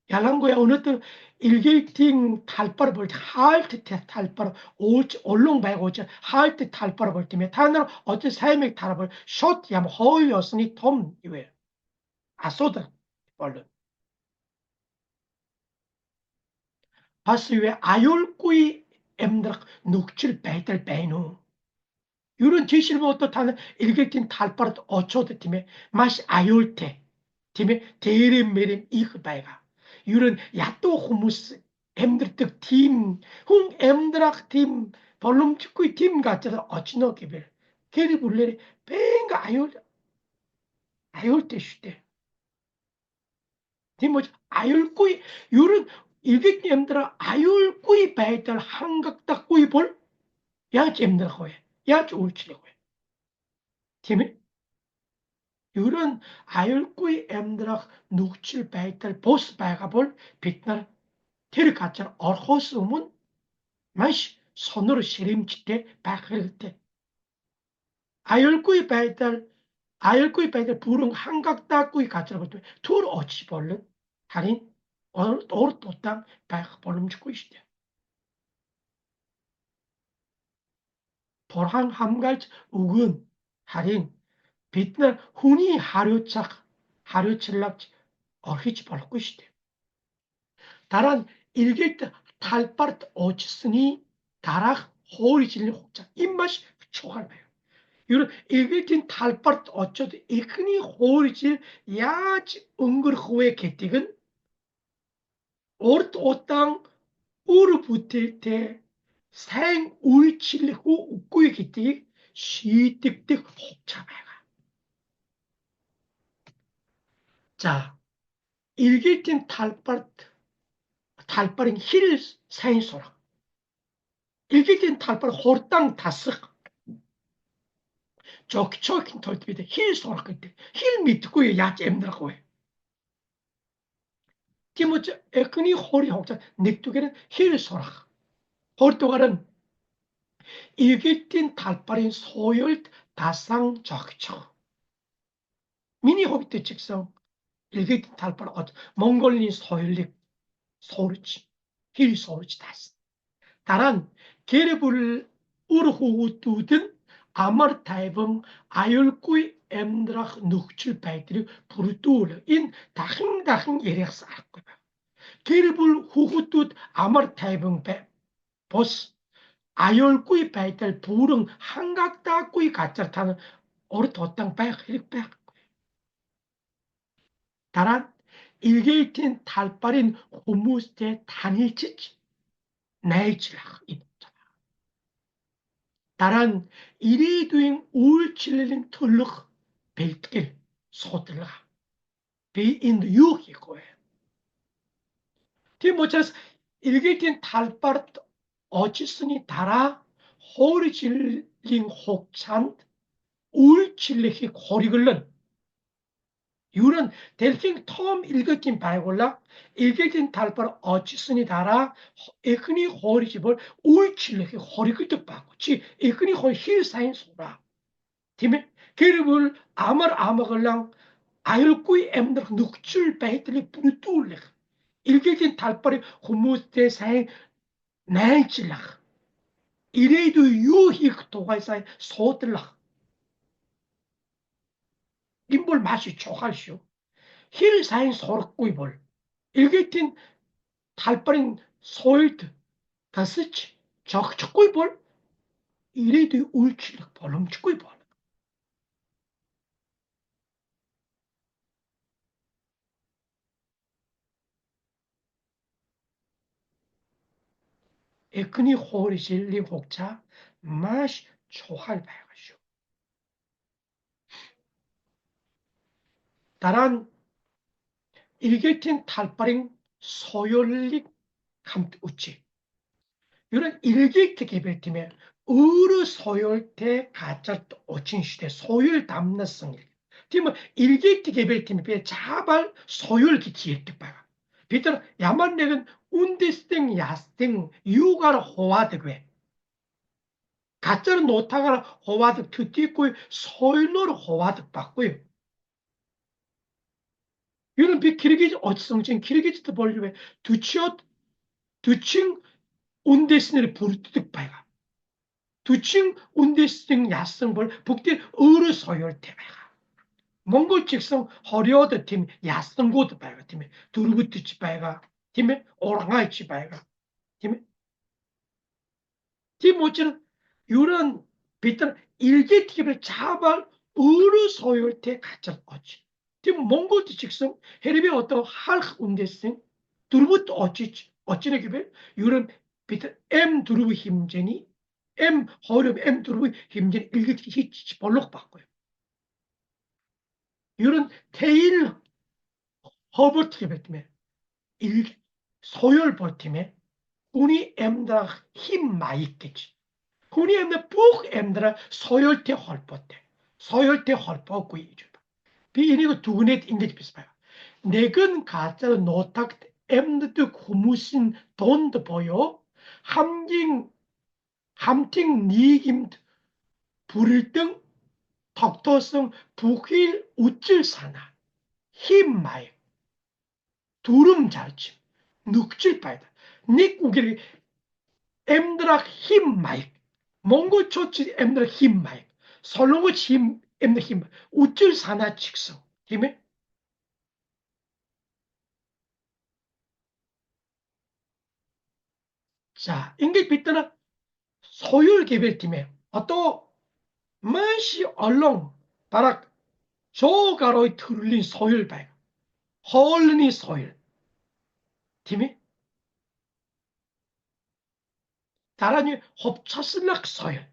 ялангуяа өнөөдөр эргэлтийн талбар болж хаалт талбар ууж улуун байгууж хаалт талбар бол тийм ээ та нар одоо саймыг тарбал шууд ям хооё ёсны том юу вэ асуудал болно бас юу вэ аюулгүй амьдрах нөхцөл байдал байна уу 이런 제시를 보고 타는 일개tin 탈바르 어초도 팀에 마시 아율테 팀에 대림 메림 이그 바이가 이런 야또 호무스 엠드르트 팀홍 엠드락 팀 벌룸 축구 팀 같아서 어찌노 개별 게리 불레리 뱅가 아율테 슈테 팀 뭐지 아율구이 이런 일개tin 엠드라 아율구이 바이들 한각다 구이 볼 야지 엠드라 호에 야지 울치려고 해 팀이 이런 아율구이 엠드락 녹칠 바이탈 보스 바이가볼 빛날 тэр газар орохоос өмнө маш сонор ширэмжтэй байх хэрэгтэй. Аюулгүй байдал бүрэн хангагдаагүй газар бол түр очиж болно. Харин урт удаан байх боломжгүй шүү дээ. Бурхан хамгаалж өгөн харин бид нар хүний хариуцлагч орхиж болохгүй шүү дээ. Дараа нь эргээд талбарт очсны дараах хуурайчлалын хугацаа. Энэ маш чухал байна. Ер нь эргээдийн талбарт очоод эхний хуурайчлал яаж өнгөрөх вэ гэдгийг нь урд удаан үр бүтээтэй сайн үйлчлэх үү үгүй гэдгийг шийдэгдэх хугацаа байгаа. За, эргээдийн талбарын хил сайн сурах. Эргээдийн талбар хурдан тасах. Жогчогийн тулд бид хил сурах гэдэг. Хил мэдэхгүй яаж амьдрах вэ? Тийм учраас эхний хуурай хугацаа нэгдүгээр нь хил сурах. Хоёрдугаар нь эргээдийн талбарын соёлд дасан зогчих. Миний хувьд ч гэсэн эргээдийн талбар Монголын соёлыг хил сурж таасан. Дараа нь гэр бүл үр хүүхдүүд нь амар тайван аюулгүй амьдрах нөхцөл байдлыг бүрдүүл. Энэ дахин яриахс аргагүй байна. Гэр бүл хүүхдүүд амар тайван бус аюулгүй байдал бүрэн хангагдаагүй газар та урд удаан байх хэрэг байхгүй. Дараа нь эргээдийн талбарын хүмүүстэй танилцж найзлах. Дараа нь ирээдүйн үйлчлэлийн төлөх бэлтгэл судлах. Би энд юу хийх вэ? Тийм учраас эргээдийн талбарт очсны дараа хуурайчлалын хугацаанд үйлчлэхийг хориглоно. Ер нь дэлхийн том эргээдийн байгууллага эргээдийн талбар очсны дараа эхний хуурайчлал үйлчлэхийг хоригддог байхгүй. Чи эхний хуурай хил сайн сураа. Тийм ээ? Гэр бүл амар амгалан аюулгүй амьдрах нөхцөл байдлыг бүрдүүлэх. Эргээдийн талбарын хүмүүстэй сайн найзлах. Ирээдүй юу хийх тухай сайн судлах. Энэ бол маш чухал шүү. Хил сайн сурахгүй бол эргээдийн талбарын соёлд тасаж зогчихгүй бол ирээдүй үйлчлэх боломжгүй болно. Эхний хуурайчлалын хугацаа маш чухал байгаа шүү. Дараа нь эргээдийн талбарын соёлыг хамт үчээ. Ер нь эргээд гэвэл тийм ээ өөрөө соёлтой газарт очин штэ соёл дамнасан. Тийм эргээд гэвэл тийм би цаавал соёл гэж ярьдаг байгаа. Бид нар ямар нэгэн үндэстэн ястын юугаар хуваадаг вэ? Газар нутагаар хуваадаг төдийгүй соёлоор хуваадаг байхгүй юу? Ер нь би Киргиз очсон чинь Киргизд бол 40 үндэснэр бүрддэг байгаа. 40 үндэстэн яасан бол бүгд өөрөө соёлтой байгаа. Монгол ч гэсэн хориод тийм ясангууд байгаа тийм ээ. Дөрвөдөж байгаа тийм ээ. Ургаач байгаа тийм ээ. Тийм учраас ер нь бид нар эргээд гэвэл цаавал өөрөө соёлтой газар оч. Тийм Монголд ч гэсэн хэрвээ одоо халах үндэстэн дөрвөд очно гэвэл ер нь бид M4 хэмжээний M2 M4 хэмжээний эргээд хийж болох байхгүй. Ер нь тэйл хобот гэвэтмэ. Соёл бол тийм ээ. Хүний амьдрах хим маяг гэж. Хүний амьдрах бүх амьдрал соёлтой холбоотой. Соёлтой холбоогүй гэж байна. Би энийг дүгнээд ингэж бис байна. Нэгэн газар нутагт emnede humusin donde boyo 함ting 니김 부를 등 덕토성 북일 우찔사나 힘마이 두름잘침 눅질바이다 닉우기를 em드락 힘마이 몽골초치 em드락 힘마이 설렁고치 힘 em드 힘 우찔사나 직성 힘에 자 인게 비트나 소율 개별팀에 어떤 맛이 얼렁 바락 조가로이 틀린 소율 발 헐니 소율 팀이 다란이 홉차슬락 소율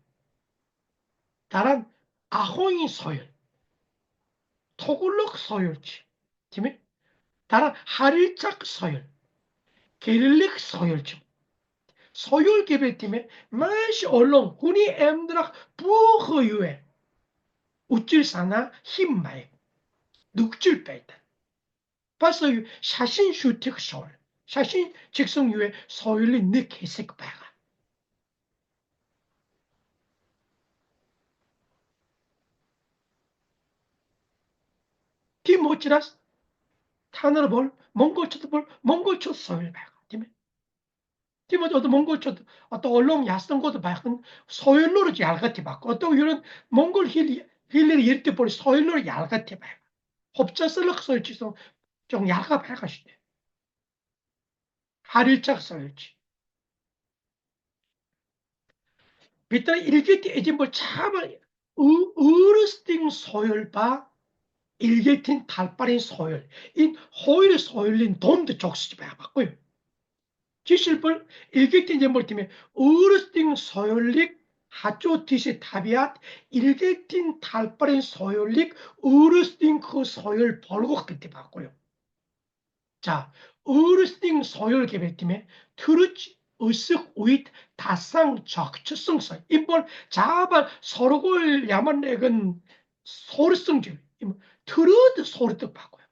다란 아호이 소율 토굴럭 소율치 팀이 다란 하릴짝 소율 게릴릭 소율치 소율 개별팀에 맛이 얼렁 훈이 엠드락 부허유에 우찔사나 힘마에 눅질 빼다 벌써 샤신 슈틱 소율 샤신 직성유에 소율이 늑해색 바가 디모치라스 타너를 볼 몽골초도 볼 몽골초 소율 바가 디모치 어떤 몽골초도 어떤 얼렁 야스던 것도 바가 소율로를 얄같이 바고 어떤 이런 몽골 힐리 이렇게 볼 소율로를 얄같이 바가 홉자슬럭 소율치서 좀 얄가 바가시네 하릴짝 소율치 비타 일게티 에진볼 참을 으르스팅 소율바 일게틴 달빠린 소율 인 호일 소율린 돈도 적시지 봐봤고요. 지실벌 일게틴 젠볼 팀에 으르스팅 소율릭 하초티시 타비앗 일게틴 달빠린 소율릭 으르스팅 그 소율 벌고 그때 봤고요. 자, 으르스팅 소율 개발팀에 트루치 으쓱 우잇 다상 적추성서 인볼 자발 서로골 야만렉은 소르성질 트루드 소르득 바고요.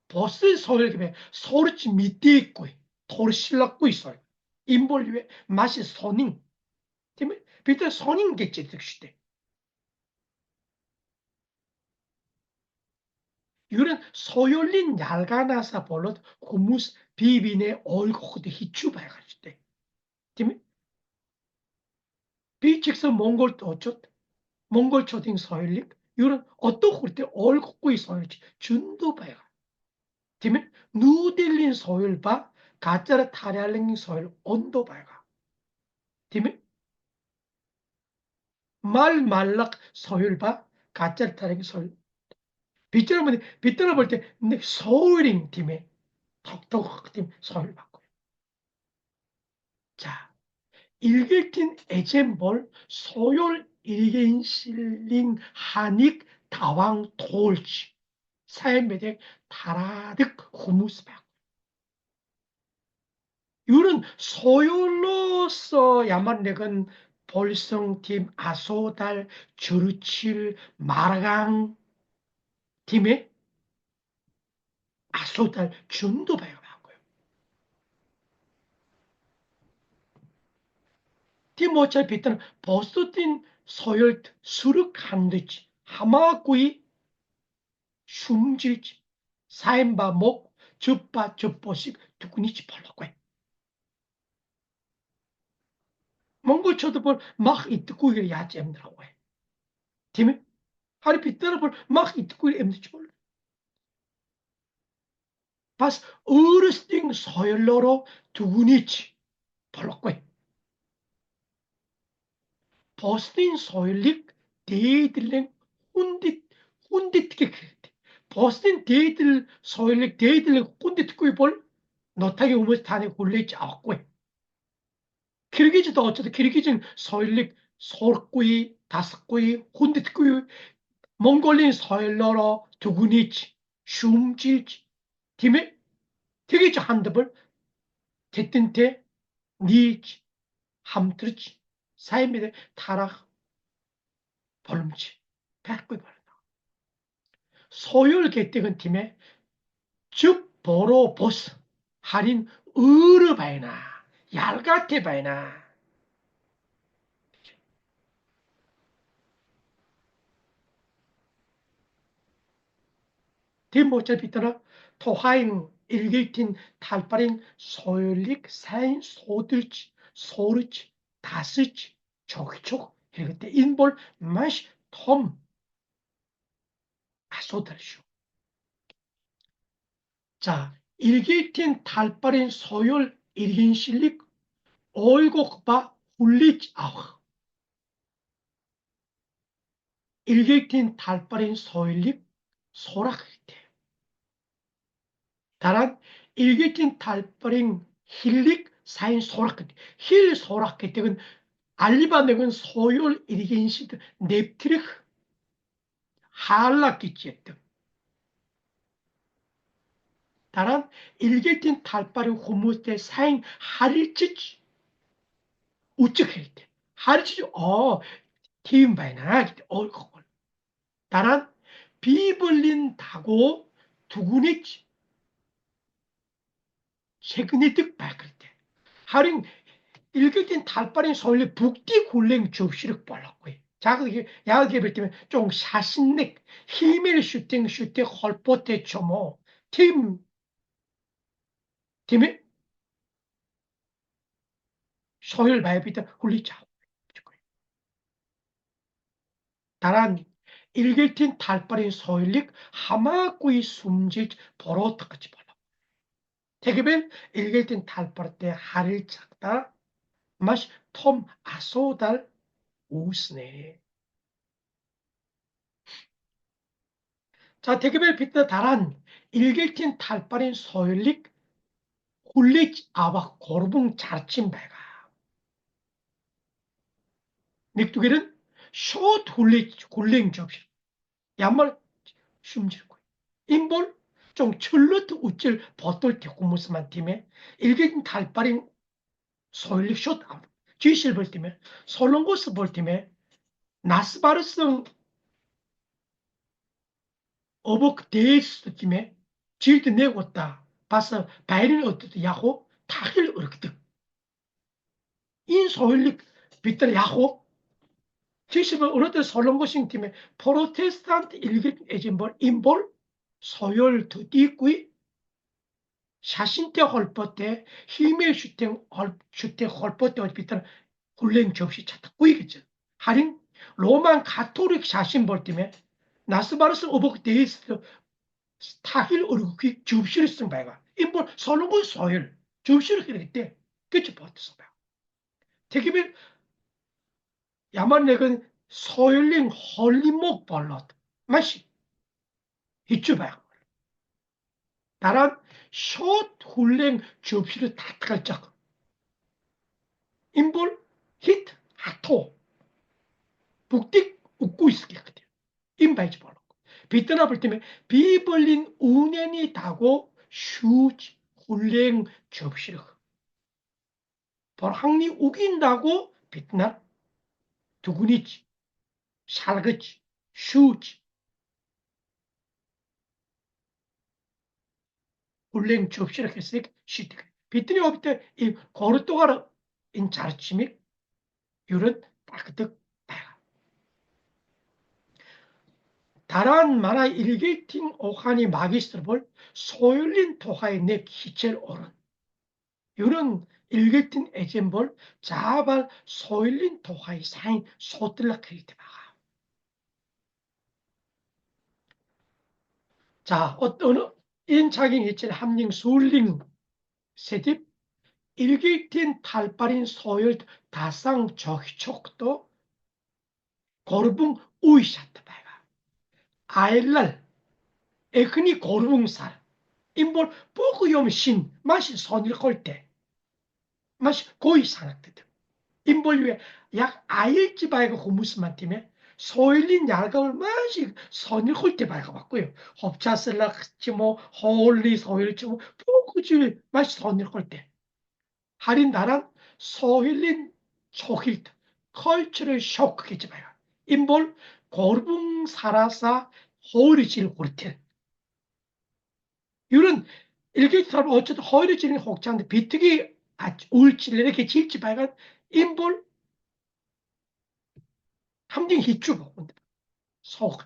버스 소율 개발 소르치 밑에 있고 도르 실락고 있어요. 인볼 위에 맛이 선인 팀에 비트 선인 객체 득시대 이런 소열린 얄가나사 볼롯 후무스 비빈의 얼고도 히추바야가지 때. 팀 비직서 몽골 어쩌 몽골 초딩 소열린 이런 어떤 홀때 얼고이 소열지 준도 봐야. 팀에 누딜린 소열바 가짜라 타리알랭 소열 온도 봐야가. 팀에 말말락 소열바 가짜라 타리알랭 소열 빗들어 볼때 소울링 팀에 톡톡 팀 소열 받고요. 자. 일게킨 에젠볼 소열 일개인 실링 하닉 다왕 돌치 사연매대 다라득 후무스박 이런 소열로서 야만렉은 볼성팀 아소달 주르칠 마라강 팀의 아소달 준도 배워봤고요. 팀모차를 빗는 버스틴 소열 수륵한듯이 하마구이 숨질지 사인바 목 줍바 줍보식 두꾸니치 벌럭괴 몽골 쳐다볼 막 이뜨꾸이를 야지 엠드라고 해. 팀이 하리 빗들어볼 막 이뜨꾸이를 엠드치 몰라. 바스 어르스팅 소열로로 두꾸니치 벌럭괴 버스틴 소열릭 데이들랭 훈디트게 그랬대. 버스틴 데이들 소열릭 데이들랭 훈디트꾸이 볼 너타게 오면서 다네 굴레지 않고 해. 키르기즈도 어쩌다 키르기즈는 서일릭 서구이 다스구이 훈디트구이 몽골린 서일러러 두구니치 춤질치 팀에 되게 한답을 대뜬테 니치 함트르치 사이미데 타락 벌름치 백구이 벌다 소열 개택은 팀에 즉 보로 보스 할인 으르바이나 얄가테바이나 디모체비터라 토하인 일게이틴 탈바린 소율릭 사인 소들치 소르치 다스치 족족 이렇게 인볼 마시 톰 아소달쇼. 자, 일게이틴 탈바린 소율 일긴실릭 오이곡바 훌리치 아우 일게이틴 탈바린 소율릭 소라크테 다란 일게이틴 탈바린 힐릭 사인 소라크테 힐 소라크테는 알리바넥은 소율 일긴시드 넵트릭 할라키치했던 다란 일게이틴 탈바린 후무스테 사인 하릴치치 우측헬때 하릴치치 티임바이나 그걸 다란 비블린 다고 두구니치 최근에 득 밝을 때 하린 일격된 달바린 서울의 북디 굴랭 접시를 빨랐고요. 자그 야게 때문에 좀 사신넥 힘을 슈팅 헐포테 초모 팀 팀에 서울 바이비다 굴리자. 다란 일격된 달바린 서울릭 하마구이 숨질 버릇같이 빨라. 대개변 일격된 달바를 때 하를 찾다 마시 톰 아소달 우스네. 자, 대개별 비트 다란 일격진 탈바린 소율릭 훌릭 아바 고르붕 자르친 배가 닉두게는 숏 훌릭 굴랭 접시 양말 숨질고 인볼 좀 철르트 우찔 버떨 때 고무스만 팀에 일격진 탈바린 소율릭 숏 아바 쥐실 볼 팀에 솔롱고스 볼 팀에 나스바르성 어복 데이스 팀에 질드 내고다 봐서 바이린 어떻게 야호 타길 어렵게 인소일릭 빗들 야호 70은 어느덧 솔롱고싱 팀의 프로테스탄트 일격 에진볼 인볼 소열 드디구이 샤신테 헐버때 힘의 슈테 헐버때 어빗들 굴랭 접시 찾다 꾸이겠죠. 할인 로만 가톨릭 샤신볼 팀에 나스바르스 오복 데이스 타힐 어르기 접시를 쓴 바가 인볼 솔롱고 소열 접시를 그랬대 그치 버텼어 봐. 택이면 야만넥은 소율링 헐리목 벌럿 마시 이쭈바야 나란 숏 훌랭 접시를 다트갈짝 인볼 히트 하토 북딕 웃고 있을게 그때 인바이지 벌었고 비트나볼 때문에 비벌린 운연이 다고 슈지 훌랭 접시를 벌 항리 우긴다고 비트나 두구니치 살그치 슈지 훌랭 접시를 했으니까 시티가 비트니 없을 때이 고르토가라 인 자르치믹 이런 따뜻 다란 마나 일게팅 오하니 마기스트볼 소율린 토하의 내 기체를 오른 이런 일게팅 에젠볼 자발 소율린 토하의 사인 소들라 크리티바가 자 어떤 인차긴 이칠 함링 술링 세딥 일게팅 탈바린 소율 다상 저희촉도 고르붕 우이샤트 바가 아일랄 에크니 고르붕살 인볼 뿌그염신 맛이 선일 걸때 맛이 고이 산악되듯 인볼 위에 약 아일지 바이가 고무스만 팀에 소일린 얄가울 맛이 선일 걸때 바이가 봤고요 홉차슬락치 뭐 홀리 소일치 뭐 뿌그지 맛이 선일 걸때 할인 나란 소일린 초힐트 컬처럴 쇼크겠지 바이가 인볼 고르붕 사라사 호리질 고르텔 이런 일개 사람 어쩌다 허이를 는 혹자인데 비특이 울질 이렇게 질지 발간 인볼 함정 히추고 속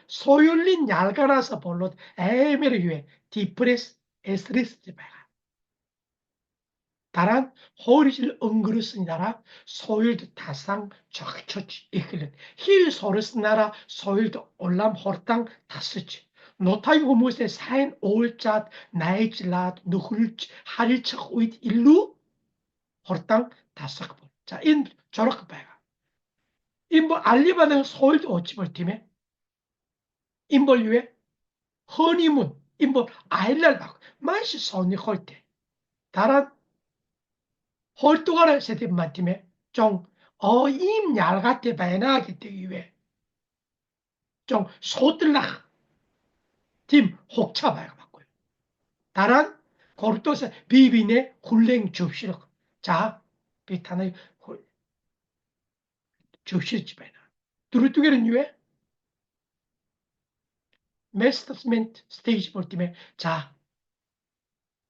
소흘린 얄가라서 볼로 에메르 유에 디프레스 에스트레스 발간 다란 허리질 엉그르스니다라 소일도 다상 적초치 이끌린 힐 소르스나라 소일도 올람 허르땅 다스치 노타이 호무세 사인 올잣 나이질랏 누hul치 하릴척 우잇 일루 허르땅 다삭볼 자인 저렇게 봐가 인보 알리바는 소일도 어찌볼 팀에 인볼 유에 허니문 인보 아일랄 만시 선이 헐때 다란 헐뚜가를 세팀만 팀에 좀 임 얄같아 바이나기 때문에 좀 소들락 팀 혹차 바이가 맞고요. 다란 고르토스 비비네 굴랭 접시로 자 비타는 접시지 바이나 두루뚜게는 유에 메스터스멘트 스테이지 볼 팀에 자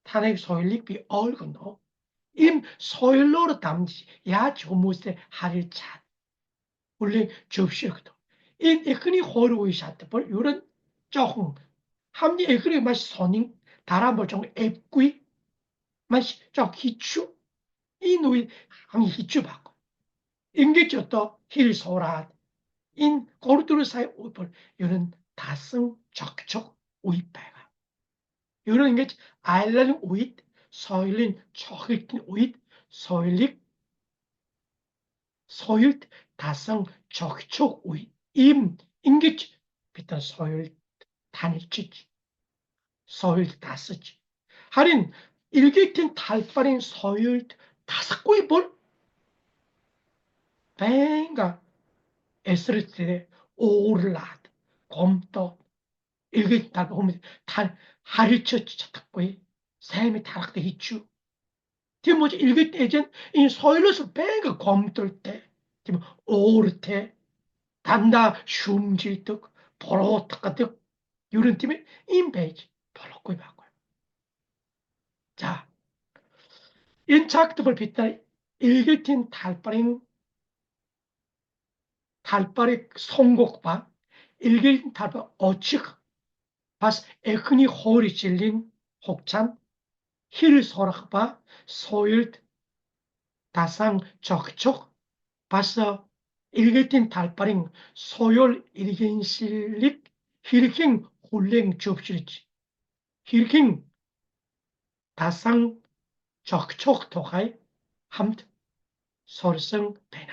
탄핵 소일릭 비 얼건노 임 소일로로 담지 야 조무세 하릴 차 원래 접시거든. 인 에크니 호르고이 샷볼 요런 조금 함니 에크니 마시 선인 다라뭐 좀 앱구이 마시 좀 히추 이 노이 함니 히추 받고 인게죠 힐 소라 인 고르투르 사이 오볼 요런 다성 적적 우이빠가 요런 게 아일랜드 우잇 소일린 초힐킨 우잇 소일릭 소일 다성 적적 우잇 임 인게지 비단 소일 단일치지 소일 다쓰지 할인 일기tin 달빠린 소일 다섯구이 볼 뱅가 에스르트에 오르라드 곰떠 일기 달 보면 달 하리처 찾고이 샘이 타락대 히추 지금 뭐지 일기 때전 이 소일로서 뱅가 곰떨 때 지금 오르테 단다 춤질득 보로떡가득 이런 팀에 임페이지 보로꾸이 바꿔요. 자, 인착득을 빗다 일기tin 달빠리 송곡바 일기tin 달빠 어칙 바스 에크니 호리 질린 혹찬 힐 소락바 소일 다상 적촉 바스 일기tin 달빠링 소열 일긴실릭 힐킹 홀랭 접실지 힐킹 다상 적촉 도가이 함트 설성 배나